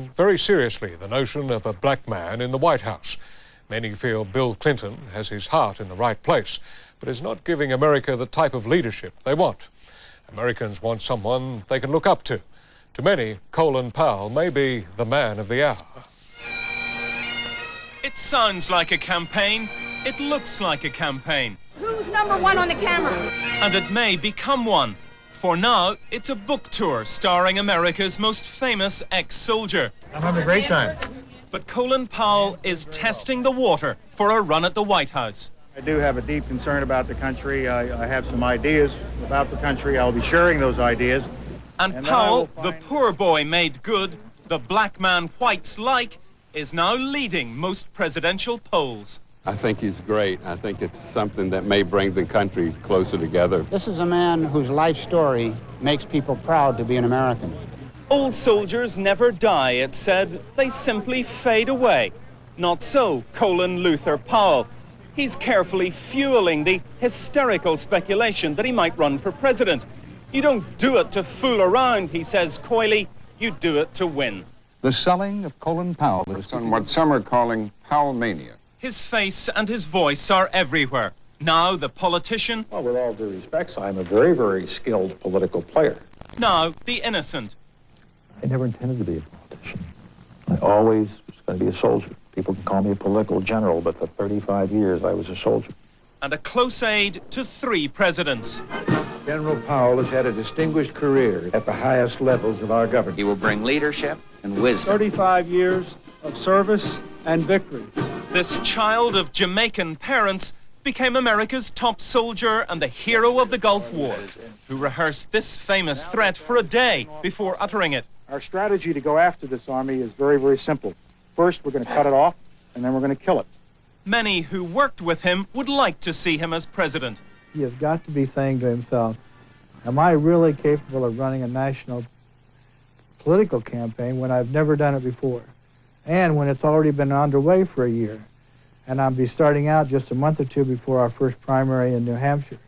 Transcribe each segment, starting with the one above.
taking very seriously the notion of a black man in the White House. Many feel Bill Clinton has his heart in the right place, but is not giving America the type of leadership they want. Americans want someone they can look up to. To many, Colin Powell may be the man of the hour. It sounds like a campaign. It looks like a campaign. Who's number one on the camera? And it may become one. For now, it's a book tour starring America's most famous ex-soldier. I'm having a great time. But Colin Powell is testing the water for a run at the White House. I do have a deep concern about the country. I have some ideas about the country. I'll be sharing those ideas. And Powell, the poor boy made good, the black man whites like, is now leading most presidential polls. I think he's great. I think it's something that may bring the country closer together. This is a man whose life story makes people proud to be an American. Old soldiers never die, it's said. They simply fade away. Not so Colin Luther Powell. He's carefully fueling the hysterical speculation that he might run for president. You don't do it to fool around, he says coyly. You do it to win. The selling of Colin Powell is on what some are calling Powell mania. His face and his voice are everywhere. Now the politician. Well, with all due respect, I'm a very, very skilled political player. Now the innocent. I never intended to be a politician. I always was going to be a soldier. People can call me a political general, but for 35 years I was a soldier. And a close aide to 3 presidents. General Powell has had a distinguished career at the highest levels of our government. He will bring leadership and wisdom. 35 years of service and victory. This child of Jamaican parents became America's top soldier and the hero of the Gulf War, who rehearsed this famous threat for a day before uttering it. Our strategy to go after this army is very, very simple. First, we're going to cut it off, and then we're going to kill it. Many who worked with him would like to see him as president. He has got to be saying to himself, am I really capable of running a national political campaign when I've never done it before? And when it's already been underway for a year, and I'll be starting out just a month or two before our first primary in New Hampshire.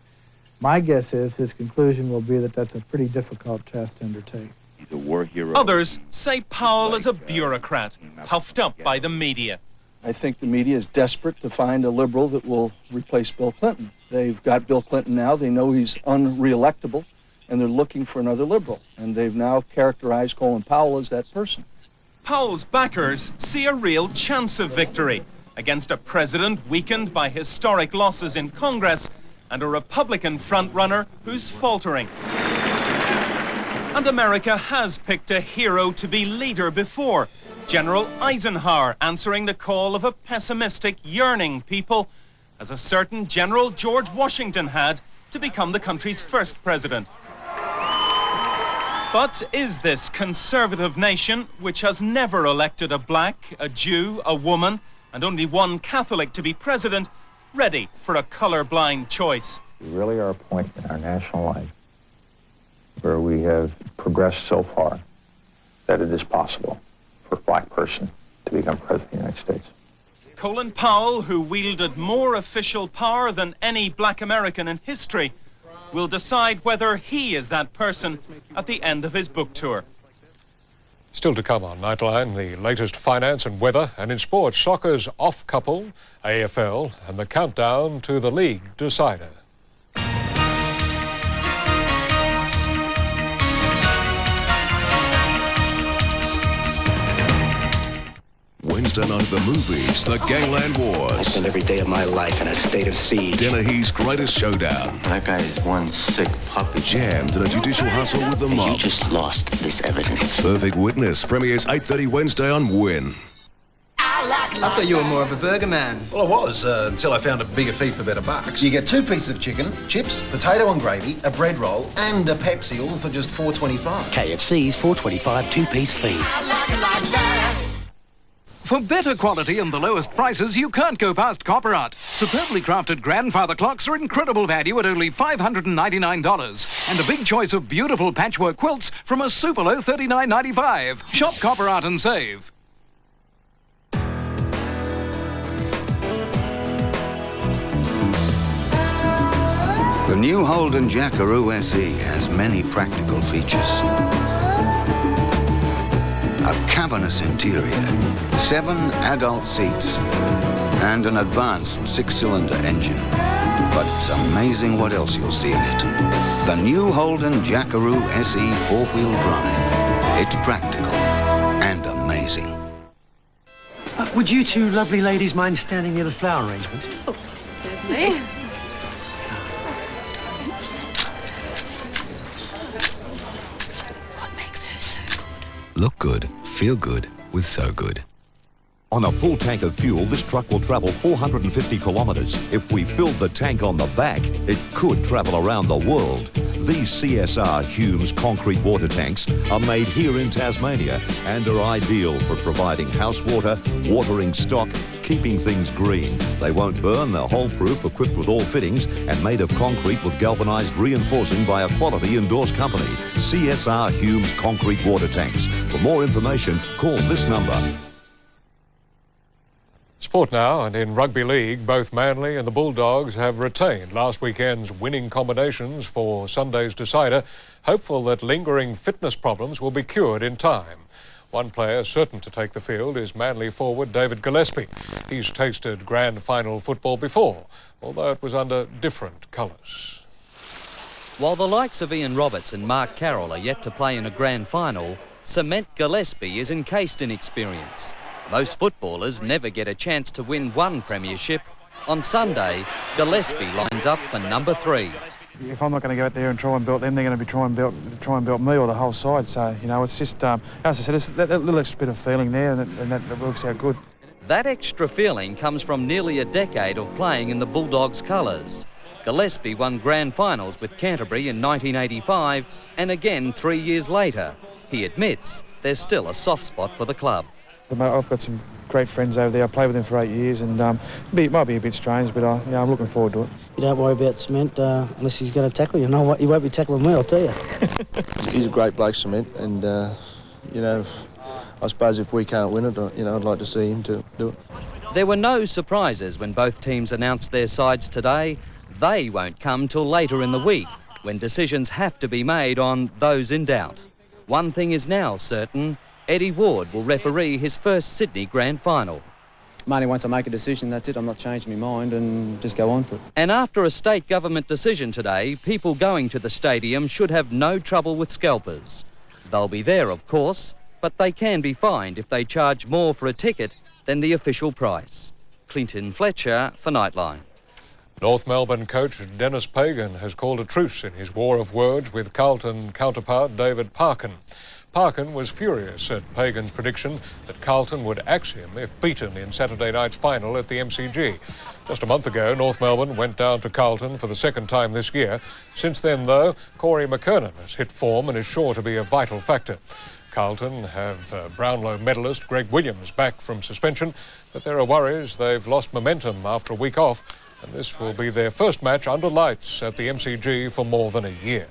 My guess is his conclusion will be that that's a pretty difficult task to undertake. He's a war hero. Others say Powell is a bureaucrat, puffed up by the media. I think the media is desperate to find a liberal that will replace Bill Clinton. They've got Bill Clinton now. They know he's unreelectable, and they're looking for another liberal. And they've now characterized Colin Powell as that person. Powell's backers see a real chance of victory against a president weakened by historic losses in Congress and a Republican frontrunner who's faltering. And America has picked a hero to be leader before. General Eisenhower answering the call of a pessimistic, yearning people, as a certain General George Washington had, to become the country's first president. But is this conservative nation, which has never elected a black, a Jew, a woman, and only one Catholic to be president, ready for a colorblind choice? We really are a point in our national life where we have progressed so far that it is possible for a black person to become president of the United States. Colin Powell, who wielded more official power than any black American in history, will decide whether he is that person at the end of his book tour. Still to come on Nightline, the latest finance and weather, and in sports, soccer's off-couple, AFL, and the countdown to the league decider. Wednesday night at the movies, the Gangland Wars. I spend every day of my life in a state of siege. Dennehy's greatest showdown. That guy is one sick puppy. Jammed in a judicial hustle with the mob. You just lost this evidence. Perfect Witness premieres 8:30 Wednesday on Win. I thought you were more of a burger man. Well, I was, until I found a bigger feed for better bucks. You get 2 pieces of chicken, chips, potato and gravy, a bread roll, and a Pepsi, all for just $4.25. KFC's $4.25 2-piece feed. For better quality and the lowest prices, you can't go past Copper Art. Superbly crafted grandfather clocks are incredible value at only $599. And a big choice of beautiful patchwork quilts from a super low $39.95. Shop Copper Art and save. The new Holden Jackaroo SE has many practical features. a cavernous interior, 7 adult seats, and an advanced 6-cylinder engine. But it's amazing what else you'll see in it. The new Holden Jackaroo SE 4-wheel drive. It's practical and amazing. Would you two lovely ladies mind standing near the flower arrangement? Oh, certainly. What makes her so good? Look good, feel good with So Good. On a full tank of fuel, this truck will travel 450 kilometres. If we filled the tank on the back, it could travel around the world. These CSR Humes concrete water tanks are made here in Tasmania and are ideal for providing house water, watering stock, keeping things green. They won't burn, they're hole-proof, equipped with all fittings and made of concrete with galvanised reinforcing by a quality endorsed company. CSR Humes concrete water tanks. For more information, call this number. Sport now, and in Rugby League, both Manly and the Bulldogs have retained last weekend's winning combinations for Sunday's decider, hopeful that lingering fitness problems will be cured in time. One player certain to take the field is Manly forward David Gillespie. He's tasted grand final football before, although it was under different colours. While the likes of Ian Roberts and Mark Carroll are yet to play in a grand final, Cement Gillespie is encased in experience. Most footballers never get a chance to win one premiership. On Sunday, Gillespie lines up for number 3. If I'm not going to go out there and try and belt them, they're going to be trying and belt me or the whole side. So, you know, it's just, as I said, it's that little extra bit of feeling there, and that works out good. That extra feeling comes from nearly a decade of playing in the Bulldogs' colours. Gillespie won grand finals with Canterbury in 1985 and again 3 years later. He admits there's still a soft spot for the club. I've got some great friends over there. I played with them for 8 years, and it might be a bit strange, but I'm looking forward to it. You don't worry about Cement unless he's going to tackle you. No, he won't be tackling me, I'll tell you. He's a great bloke, Cement, and you know, I suppose if we can't win it, you know, I'd like to see him to do it. There were no surprises when both teams announced their sides today. They won't come till later in the week, when decisions have to be made on those in doubt. One thing is now certain. Eddie Ward will referee his first Sydney Grand Final. Mainly once I make a decision, that's it. I'm not changing my mind and just go on for it. And after a state government decision today, people going to the stadium should have no trouble with scalpers. They'll be there, of course, but they can be fined if they charge more for a ticket than the official price. Clinton Fletcher for Nightline. North Melbourne coach Dennis Pagan has called a truce in his war of words with Carlton counterpart David Parkin. Parkin was furious at Pagan's prediction that Carlton would axe him if beaten in Saturday night's final at the MCG. Just a month ago, North Melbourne went down to Carlton for the second time this year. Since then, though, Corey McKernan has hit form and is sure to be a vital factor. Carlton have Brownlow medalist Greg Williams back from suspension, but there are worries they've lost momentum after a week off, and this will be their first match under lights at the MCG for more than a year.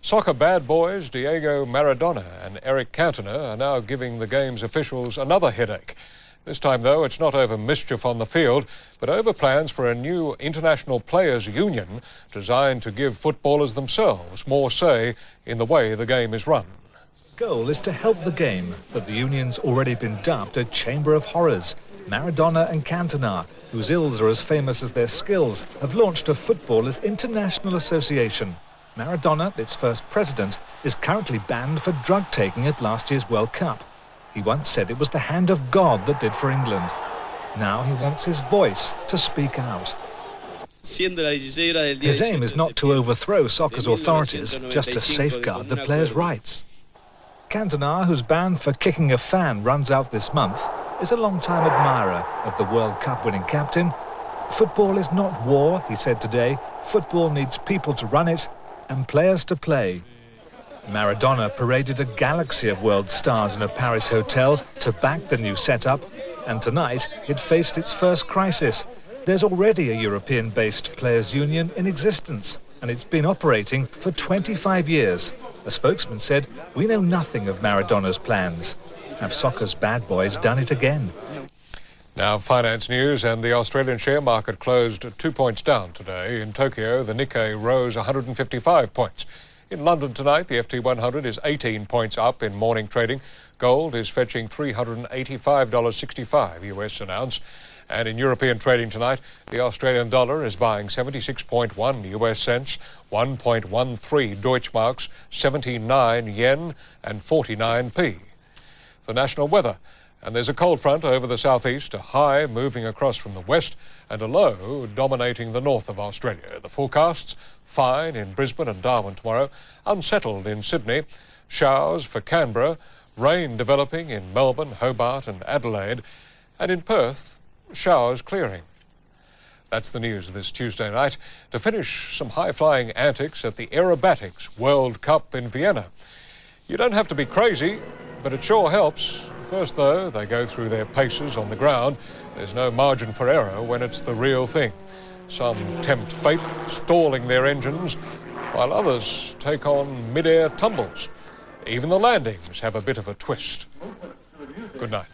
Soccer bad boys Diego Maradona and Eric Cantona are now giving the game's officials another headache. This time, though, it's not over mischief on the field, but over plans for a new international players' union designed to give footballers themselves more say in the way the game is run. The goal is to help the game, but the union's already been dubbed a chamber of horrors. Maradona and Cantona, whose ills are as famous as their skills, have launched a Footballers' International Association. Maradona, its first president, is currently banned for drug taking at last year's World Cup. He once said it was the hand of God that did for England. Now he wants his voice to speak out. His aim is not to overthrow soccer's authorities, just to safeguard the players' rights. Cantona, whose ban for kicking a fan runs out this month, is a long-time admirer of the World Cup winning captain. Football is not war, he said today. Football needs people to run it and players to play. Maradona paraded a galaxy of world stars in a Paris hotel to back the new setup, and tonight it faced its first crisis. There's already a European-based players' union in existence, and it's been operating for 25 years. A spokesman said, "We know nothing of Maradona's plans. Have soccer's bad boys done it again?" Now, finance news, and the Australian share market closed 2 points down today. In Tokyo, the Nikkei rose 155 points. In London tonight, the FT100 is 18 points up in morning trading. Gold is fetching $385.65 US an ounce. And in European trading tonight, the Australian dollar is buying 76.1 US cents, 1.13 Deutschmarks, 79 yen and 49p. The national weather. And there's a cold front over the southeast, a high moving across from the west and a low dominating the north of Australia. The forecasts, fine in Brisbane and Darwin tomorrow, unsettled in Sydney, showers for Canberra, rain developing in Melbourne, Hobart and Adelaide, and in Perth, showers clearing. That's the news this Tuesday night. To finish, some high-flying antics at the Aerobatics World Cup in Vienna. You don't have to be crazy, but it sure helps. First, though, they go through their paces on the ground. There's no margin for error when it's the real thing. Some tempt fate, stalling their engines, while others take on mid-air tumbles. Even the landings have a bit of a twist. Good night.